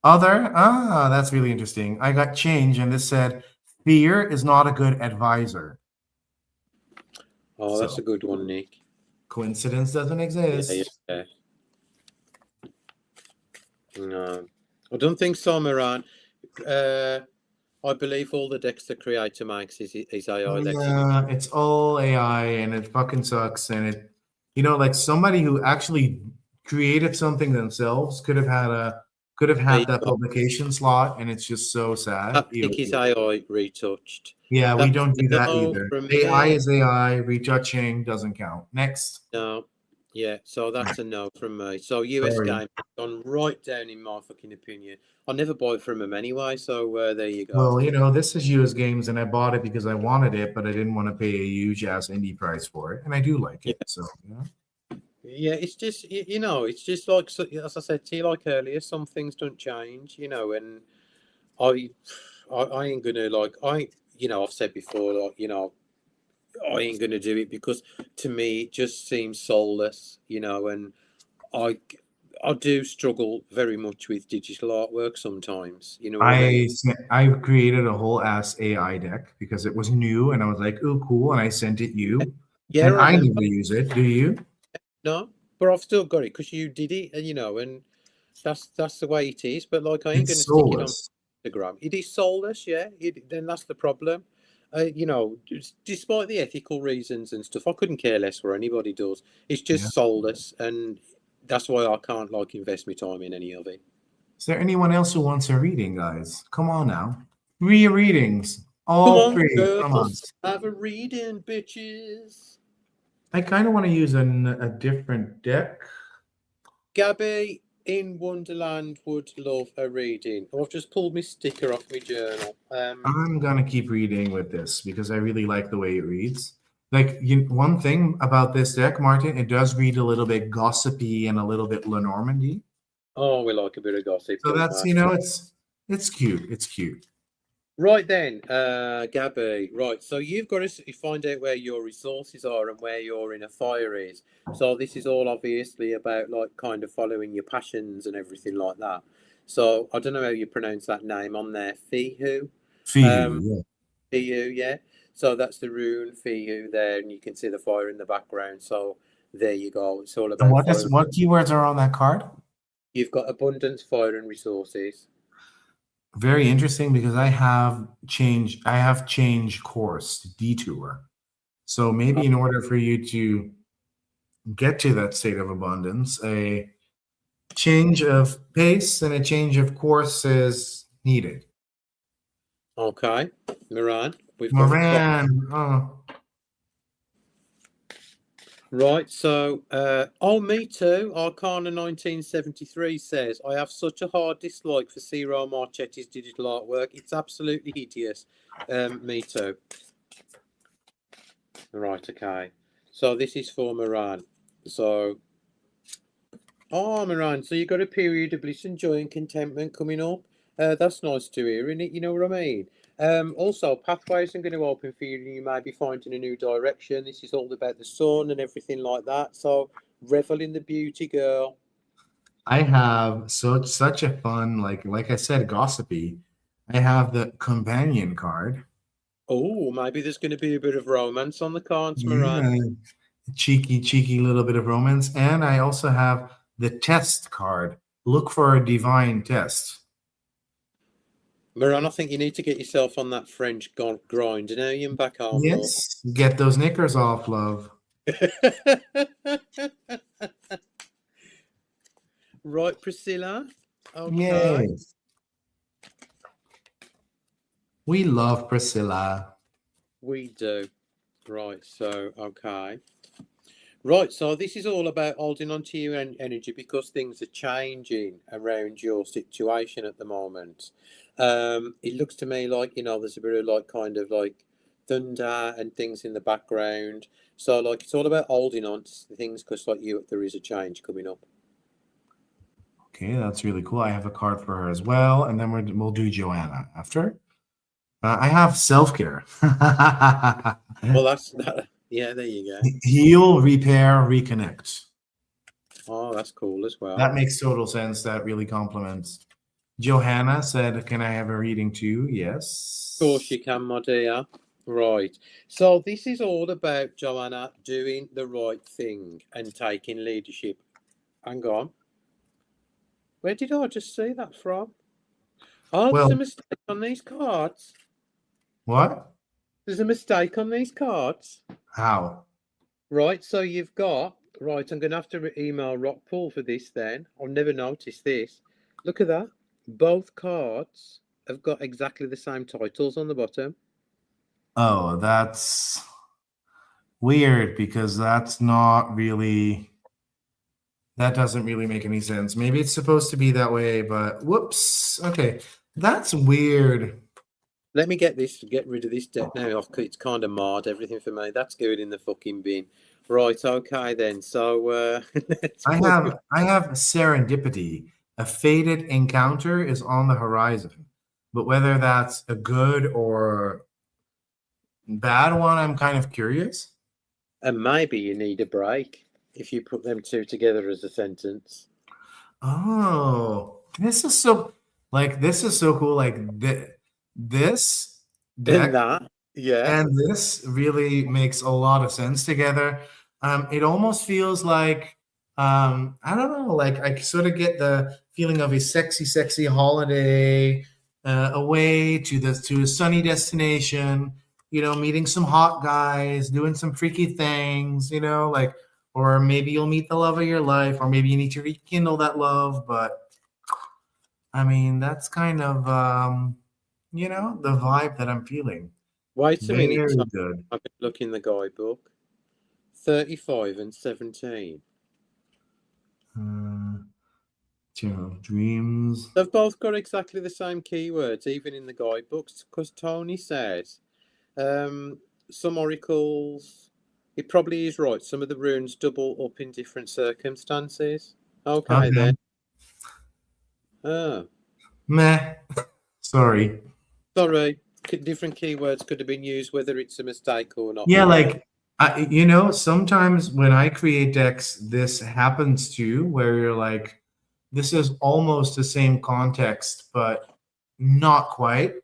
other. Ah, that's really interesting. I got change, and this said fear is not a good advisor. Oh, that's So a good one, Nick. coincidence doesn't Yeah, yeah, exist. yeah. No, I don't think so, Moran. Uh, I believe all the decks the creator makes is AI. That's it. Yeah, it's all AI and it fucking sucks. And like somebody who actually created something themselves could have There you had that go. publication slot, and it's just so sad. Haptic is AI retouched. Yeah, we That's don't do a that no either. from AI me. is AI, retouching doesn't count. Next. No. Yeah, so that's a no from me. So US Sorry. game gone right down in my fucking opinion. I never buy from them anyway, so there you go. Well, this is US Games, and I bought it because I wanted it, but I didn't want to pay a huge ass indie price for it, and I do like Yeah, it. So, yeah, it's just it's just like as I said to you like earlier, some things don't change, and I, I ain't gonna like I've said before like I ain't gonna do it because to me it just seems soulless, and I I do struggle very much with digital artwork sometimes. You know what I mean? I created a whole ass AI deck because it was new, and I was like, "Oh, cool!" And I sent it you, Yeah, I and I remember. never use it. Do you? No, but I've still got it because you did it, and and that's the way it is. But like, I ain't It's gonna stick it on soulless. Instagram. It is soulless, yeah. Then that's the problem. Despite the ethical reasons and stuff, I couldn't care less what anybody does. It's Yeah. just soulless, and that's why I can't like invest my time in any of it. Is there anyone else who wants a reading, guys? Come on now. Readings. Come All on, three. Come on. girls, have a reading, bitches. I kind of want to use a different deck. Gabby in Wonderland would love a reading. Oh, I've just pulled my sticker off my journal. I'm gonna keep reading with this because I really like the way it reads. Like one thing about this deck, Martin, it does read a little bit gossipy and a little bit Lenormandy. Oh, we like a bit of gossip, So don't that's we? it's cute. It's cute. Right then, Gabby. Right, so you've got to find out where your resources are and where your inner fire is. So this is all obviously about like kind of following your passions and everything like that. So I don't know how you pronounce that name on there, Fihu. Fihu, Um, yeah. Fihu, yeah. So that's the rune Fihu there, and you can see the fire in the background. So there you go. It's all And about following. what keywords are on that card? You've got abundance, fire, and resources. Very interesting because I have change course, detour. So maybe in order for you to get to that state of abundance, a change of pace and a change of course is needed. Okay, Moran, we've got it. Moran, oh, Right, so, me too. Arcana 1973 says, I have such a hard dislike for Ciro Marchetti's digital artwork. It's absolutely hideous. Me too. Right, okay. So this is for Moran. So, Moran, so you got a period of bliss and joy and contentment coming up. That's nice to hear, isn't it? You know what I mean? Also, pathways are going to open for you, and you may be finding a new direction. This is all about the sun and everything like that. So, revel in the beauty, girl. I have such a fun like I said, gossipy. I have the companion card. Oh, maybe there's going to be a bit of romance on the cards, Moran. Yeah, cheeky little bit of romance, and I also have the test card. Look for a divine test. Moran, I think you need to get yourself on that French grind. You know, you're back home, love. Yes, get those knickers off, love. Right, Priscilla. Okay. Yay. We love Priscilla. We do. Right, so, okay. Right, so this is all about holding on to your energy because things are changing around your situation at the moment. It looks to me like, there's a bit of like kind of like thunder and things in the background. So, like, it's all about holding on to things because, like, there is a change coming up. Okay, that's really cool. I have a card for her as well, and then we'll do Joanna after. I have self care. Well, that's that. Yeah, there you go. Heal, repair, reconnect. Oh, that's cool as well. That makes total sense. That really compliments. Johanna said, "Can I have a reading too?" Of course Yes. you can, my dear. Right. So this is all about Joanna doing the right thing and taking leadership. Hang on. Where did I just see that from? Oh, there's a Well, mistake on these cards. what? There's a mistake on these cards. How? Right, so you've got. Right, I'm going to have to email Rockpool for this then. I've never noticed this. Look at that. Both cards have got exactly the same titles on the bottom. Oh, that's weird because that's not really. That doesn't really make any sense. Maybe it's supposed to be that way, but whoops. Okay, that's weird. Let me get rid of this deck now. It's kind of marred everything for me. That's going in the fucking bin. Right, okay then. So let's move. I have serendipity. A fated encounter is on the horizon, but whether that's a good or bad one, I'm kind of curious. And maybe you need a break if you put them two together as a sentence. Oh, this is so cool. This And deck that, yeah. and this really makes a lot of sense together. It almost feels like I don't know, like I sort of get the feeling of a sexy, sexy holiday away to a sunny destination. You know, meeting some hot guys, doing some freaky things. You know, like or maybe you'll meet the love of your life, or maybe you need to rekindle that love. But I mean, that's kind of the vibe that I'm feeling. Wait a minute, Very Tom. good. I can look in the guidebook. 35 and 17. Uh, Channel of Dreams. They've both got exactly the same keywords, even in the guidebooks, because Tony says some oracles. It probably is right. Some of the runes double up in different circumstances. Okay, Okay. then. Oh, Meh. Sorry. sorry. Different keywords could have been used, whether it's a mistake or not. Yeah, We don't know. like sometimes when I create decks, this happens too, where you're like, this is almost the same context, but not quite.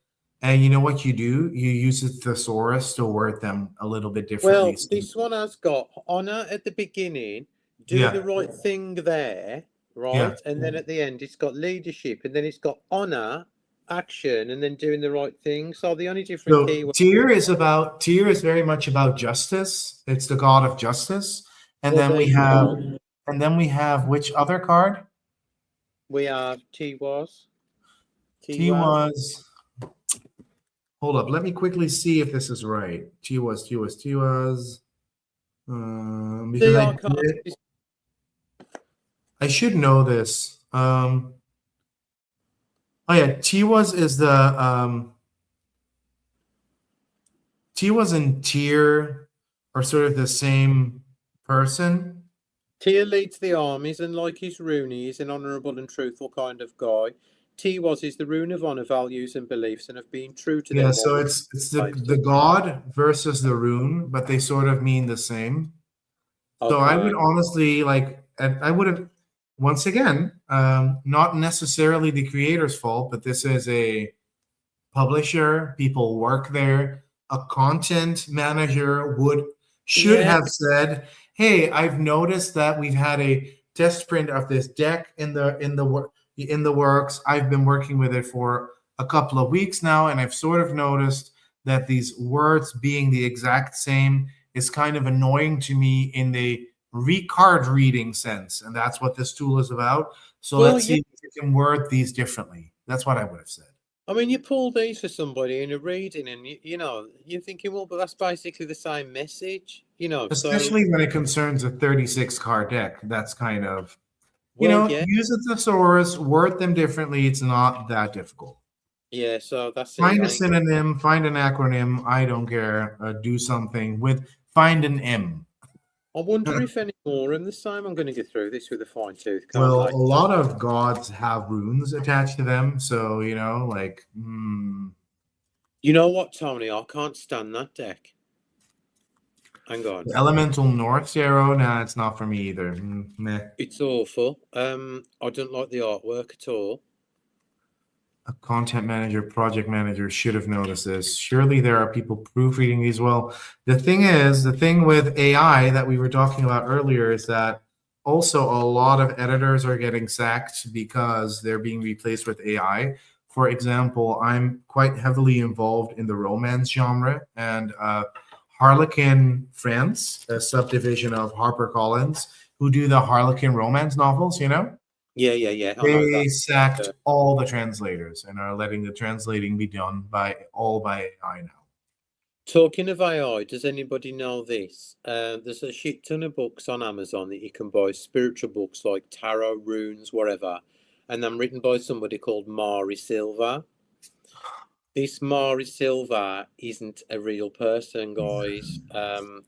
And you know what you do? You use a thesaurus to word them a little bit differently. Well, So, this one has got honor at the beginning, do the yeah, right thing there, yeah. right? And then at the end, it's got leadership, and then it's got honor, action, and then doing the right thing. So the only different So keyword, Tyr is very much about justice. It's the god of justice. And well, then there we you have go. which other card? We have T T was. was hold up, let me quickly see if this is right. T was because The arcana is I should know this. Oh yeah, T was is the T was and Tyr are sort of the same person. Tyr leads the armies, and like his rune, he's an honourable and truthful kind of guy. T was is the rune of honour, values, and beliefs, and of being true to Yeah, them while so the it's lives the up. god versus the rune, but they sort of mean the same. So I would Okay. honestly like, and I would have, once again, not necessarily the creator's fault, but this is a publisher. People work there. A content manager should Yeah. have said, "Hey, I've noticed that we've had a test print of this deck in the works. I've been working with it for a couple of weeks now, and I've sort of noticed that these words being the exact same is kind of annoying to me in the card reading sense, and that's what this tool is about. So Well, let's yeah. see if we can word these differently." That's what I would have said. I mean, you pull these for somebody in a reading, and you're thinking, well, but that's basically the same message, So, Especially when it concerns a 36 card deck. That's kind of, well, yeah, use a thesaurus, word them differently. It's not that difficult. yeah. So that's it. Find a I ain't got. synonym, find an acronym. I don't care. Do something with, find an M. I wonder if any more of the same. I'm going to get through this with a fine tooth comb Well, a later. lot of gods have runes attached to them. So, like, You know what, Tony? I can't stand that deck. Hang on. the Elemental North Arrow. Nah, it's not for me either. Meh. It's awful. I don't like the artwork at all. A content manager, project manager should have noticed this. Surely there are people proofreading these well. The thing with AI that we were talking about earlier is that also a lot of editors are getting sacked because they're being replaced with AI. For example, I'm quite heavily involved in the romance genre, and Harlequin France, a subdivision of HarperCollins, who do the Harlequin romance novels, Yeah. I know they that. sacked Uh, all the translators and are letting the translating be done by AI now. Talking of AI, does anybody know this? There's a shit ton of books on Amazon that you can buy, spiritual books like tarot, runes, whatever, and I'm written by somebody called Mari Silva. This Mari Silva isn't a real person, guys.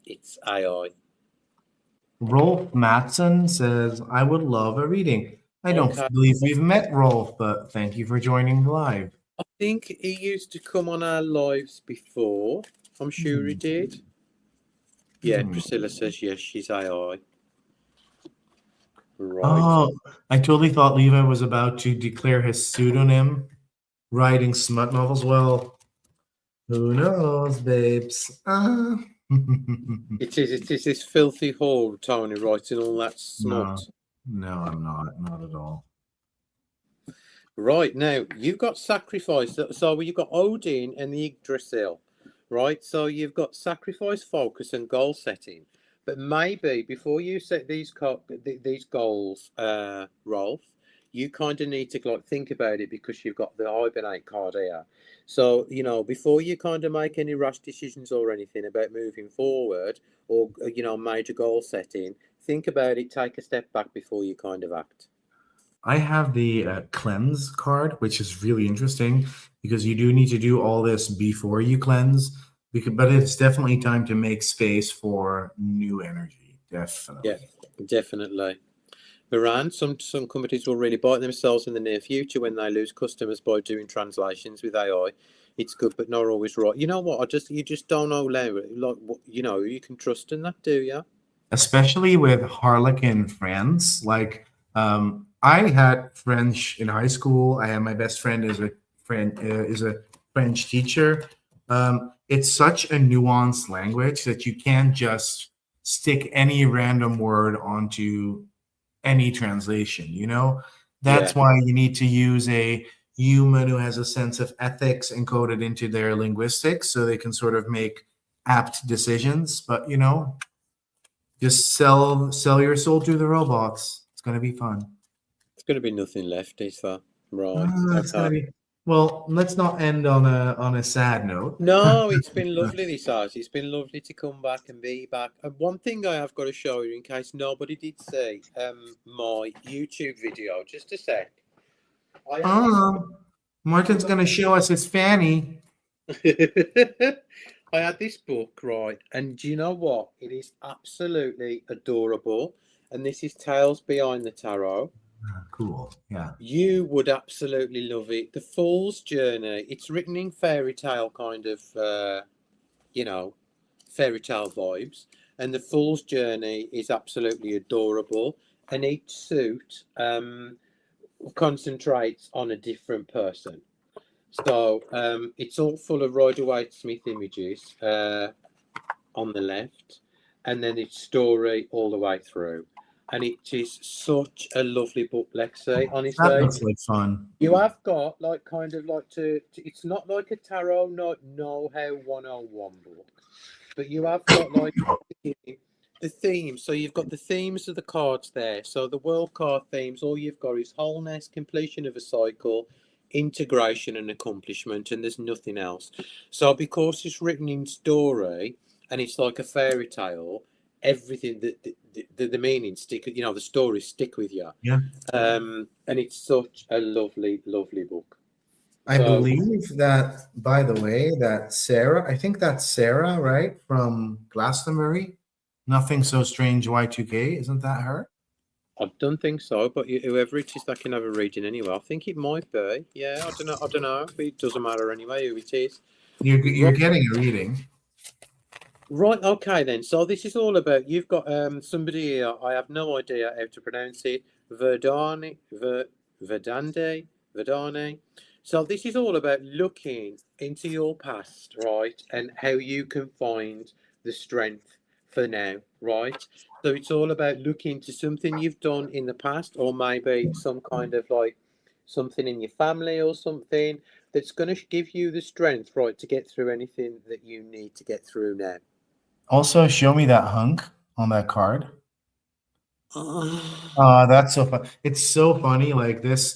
It's AI. Rolf Matson says, I would love a reading. I don't Okay. believe we've met Rolf, but thank you for joining live. I think he used to come on our lives before. I'm sure he Hmm. did. Yeah, Hmm. Priscilla says yes, she's AI. Right. Oh, I totally thought Levi was about to declare his pseudonym writing smut novels. Well, who knows, babes? It is this filthy whore, Tony, writing all that No, smut. no, I'm not at all. Right, now, you've got sacrifice. So you've got Odin and the Yggdrasil, right? So you've got sacrifice, focus, and goal setting. But maybe before you set these goals, Rolf, you kind of need to like think about it because you've got the hibernate card here. So before you kind of make any rash decisions or anything about moving forward or major goal setting, think about it. Take a step back before you kind of act. I have the cleanse card, which is really interesting because you do need to do all this before you cleanse. But it's definitely time to make space for new energy. Yeah, Definitely. definitely. Moran, some companies will really bite themselves in the near future when they lose customers by doing translations with AI. It's good, but not always right. You know what? You just don't know, Larry. Like, you can trust in that, do you? Especially with Harlequin friends. Like, I had French in high school. I had my best friend is a French teacher. It's such a nuanced language that you can't just stick any random word onto any translation. Yeah, That's why you need to use a human who has a sense of ethics encoded into their linguistics so they can sort of make apt decisions. But just sell your soul to the robots. It's gonna be fun. it's going to be nothing left, is there? Right. It's gonna be well. Let's not end on a sad note. No, it's been lovely this house. It's been lovely to come back and be back. And one thing I have got to show you, in case nobody did see, my YouTube video. Just a sec. I had this. Um, Martin's gonna show us his fanny. I had this book, right, and do you know what? It is absolutely adorable. And this is Tales Behind the Tarot. Cool. Yeah. You would absolutely love it. The Fool's Journey. It's written in fairy tale kind of, you know, fairy tale vibes. And the Fool's Journey is absolutely adorable. And each suit concentrates on a different person. So it's all full of Rider Waite Smith images on the left, and then it's story all the way through. And it is such a lovely book, Lexi. That Honestly, looks like fun. you have got like kind of like it's not like a tarot know how 101 book, but you have got like the themes. So you've got the themes of the cards there. So the world card themes, all you've got is wholeness, completion of a cycle, integration and accomplishment, and there's nothing else. So because it's written in story and it's like a fairy tale, everything the meaning stick, the stories stick with you. Yeah. And it's such a lovely, lovely book. I So believe that, by the way, that Sarah, I think that's Sarah, right? From Glastonbury. Nothing so strange Y2K. Isn't that her? I don't think so, but whoever it is that can have a reading anyway, I think it might be. Yeah, I don't know. I don't know. It doesn't matter anyway who it is. You're Right, getting a reading. right. Okay, then. So this is all about. You've got somebody here. I have no idea how to pronounce it. Verdande, Verdane. So this is all about looking into your past, right, and how you can find the strength for now, right? So it's all about looking to something you've done in the past, or maybe some kind of like something in your family or something that's going to give you the strength, right, to get through anything that you need to get through now. Also, show me that hunk on that card. Ah, That's so fun. It's so funny. Like this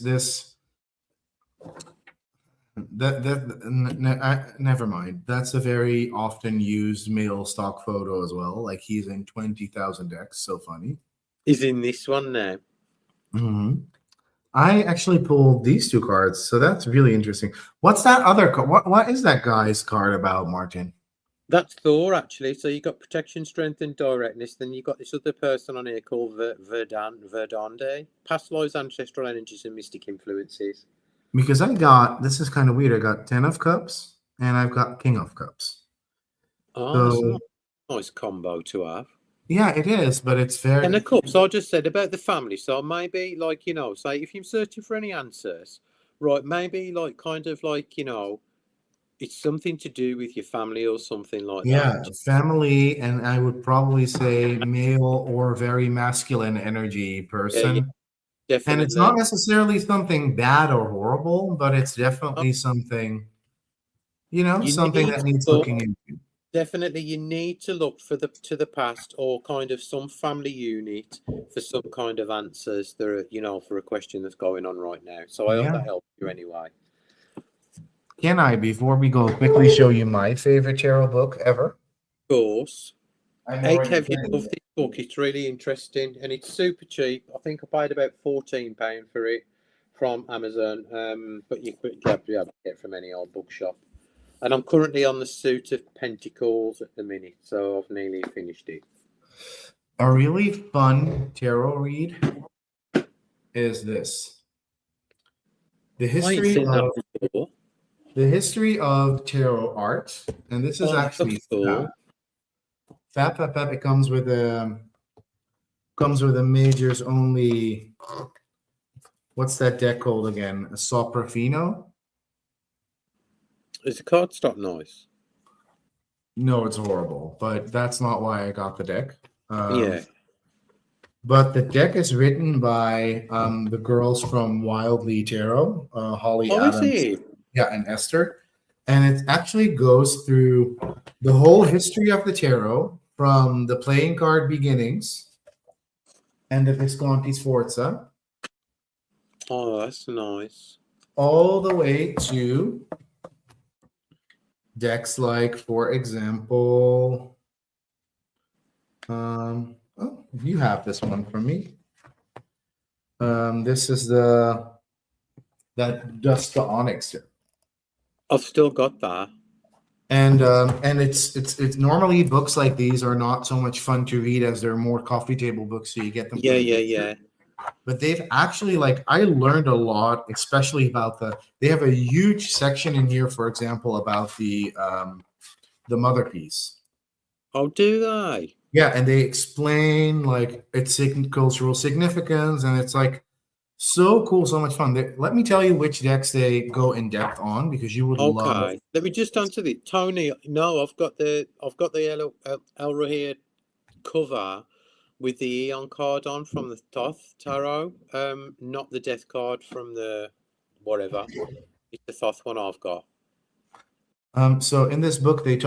Never mind. That's a very often used male stock photo as well. Like he's in 20,000 decks. So funny. He's in this one now. Hmm. I actually pulled these two cards, so that's really interesting. What's that other card? What is that guy's card about, Martin? That's Thor, actually. So you got protection, strength, and directness. Then you got this other person on here called Verdande. Past lives, ancestral energies, and mystic influences. Because I got this is kind of weird. I got 10 of Cups and I've got King of Cups. Oh, that's a So nice combo to have. yeah, it is, but it's very And of course, I just said about the family. So maybe, like, say if you're searching for any answers, right, maybe, like, kind of like, it's something to do with your family or something like yeah, that. family, and I would probably say male or very masculine energy Yeah, yeah, person. And it's definitely. not necessarily something bad or horrible, but it's Oh, definitely something, you something need that to needs look, looking into. definitely, you need to look for the past or kind of some family unit for some kind of answers that are, for a question that's going on right now. So I hope Yeah. that helps you anyway. Can I, before we go, quickly show you my favorite tarot book ever? Of course. I'm Hey already Kev, you playing love it. this book. It's really interesting and it's super cheap. I think I paid about £14 for it from Amazon. But you could be able to get it from any old bookshop. And I'm currently on the Suit of Pentacles at the minute, so I've nearly finished it. A really fun tarot read is this. The I ain't history seen that of before. the history of tarot art, and this is Oh, that actually looks cool. Fap. It comes with a majors only. What's that deck called again? A Soprafino? Is the cardstock nice? No, it's horrible, but that's not why I got the deck. Yeah. But the deck is written by the girls from Wildly Tarot, Holly Oh, is Adams, it? yeah, and Esther. And it actually goes through the whole history of the tarot from the playing card beginnings and the Visconti Sforza Oh, that's nice. all the way to decks like, for example, oh, you have this one from me. This is that Dust to Onyx here. I've still got that. And it's normally books like these are not so much fun to read as they're more coffee table books, so you get them for Yeah, the yeah, future. yeah. But they've actually, like, I learned a lot, especially about they have a huge section in here, for example, about the mother piece. Oh, do they? Yeah, and they explain like its cultural significance, and it's like so cool, so much fun. Let me tell you which decks they go in depth on because you would love. Okay. Let me just answer this. Tony, no, I've got the Elra here cover with the Eon card on from the Thoth Tarot. Not the Death card from the whatever. It's the Thoth one I've got. So in this book, they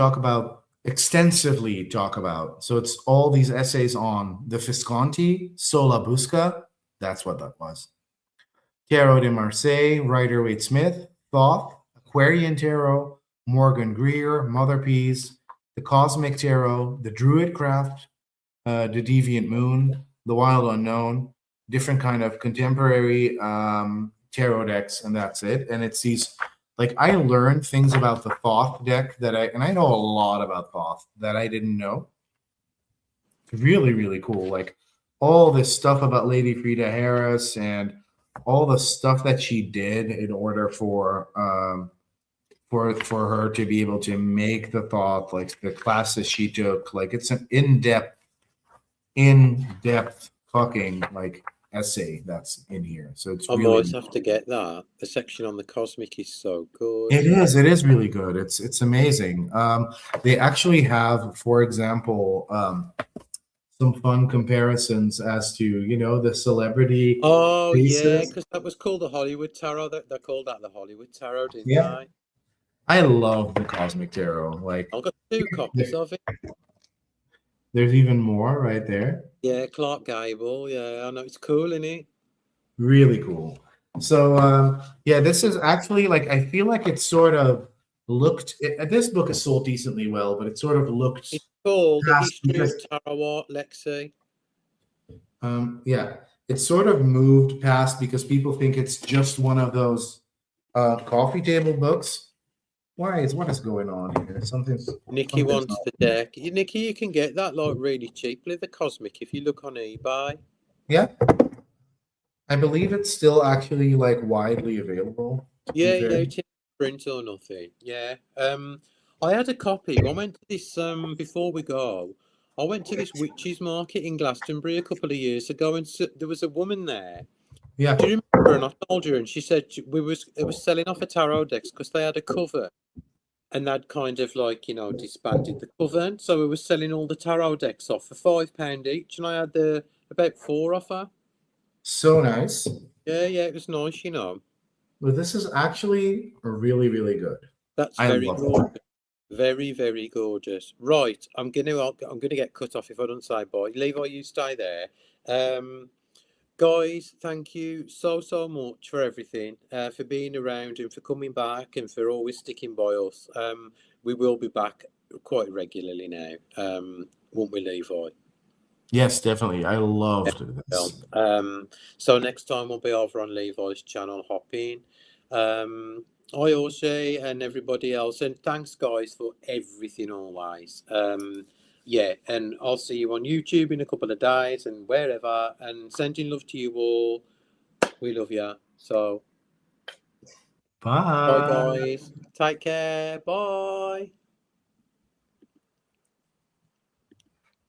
extensively talk about. So it's all these essays on the Visconti, Sola Busca. That's what that was. Tarot de Marseille, Rider Waite Smith, Thoth, Aquarian Tarot, Morgan Greer, Mother Peas, the Cosmic Tarot, the Druid Craft, the Deviant Moon, the Wild Unknown, different kind of contemporary tarot decks, and that's it. And it's these, like, I learned things about the Thoth deck and I know a lot about Thoth that I didn't know. Really, really cool. Like all this stuff about Lady Frida Harris and all the stuff that she did in order for her to be able to make the Thoth, like the classes she took. Like it's an in-depth fucking like essay that's in here. So it's I really, might have to get that. The section on the cosmic is so good. it is really good. It's amazing. They actually have, for example, some fun comparisons as to the celebrity Oh yeah, faces. because that was called the Hollywood Tarot. They called that the Hollywood Tarot, didn't Yeah, they? I love the Cosmic Tarot. Like I've got two copies of it. there's even more right there. Yeah, Clark Gable. Yeah, I know it's cool, isn't it? Really cool. So yeah, this is actually like I feel like it sort of looked. This book is sold decently well, but it sort of looked It's called The past History of because Tarot Art, Lexi. yeah, it sort of moved past because people think it's just one of those coffee table books. What is going on here? Nikki Something's wants not. the deck. Nikki, you can get that like really cheaply, the Cosmic, if you look on eBay. Yeah, I believe it's still actually like widely available. To be Yeah, fair. yeah, it's in print or nothing. Yeah. I had a copy. I went to this before we go. I went to this witches market in Glastonbury a couple of years ago, and there was a woman there. Yeah. Do you remember? And I told her, and she said it was selling off a tarot decks because they had a cover, and they'd kind of like disbanded the cover, and so we was selling all the tarot decks off for £5 each, and I had about four off her. So nice. Yeah, yeah, it was nice. But this is actually really, really good. That's I very love it. gorgeous. Very, very gorgeous. Right, I'm gonna get cut off if I don't say bye. Levi, you stay there. Um, guys, thank you so much for everything, for being around and for coming back and for always sticking by us. We will be back quite regularly now. Won't we, Levi? Yes, definitely. I loved Well, this. so next time we'll be over on Levi's channel hopping. Hi Orshay and everybody else, and thanks guys for everything always. Yeah, and I'll see you on YouTube in a couple of days and wherever. And sending love to you all. We love you. So bye Bye. guys. Take care. Bye.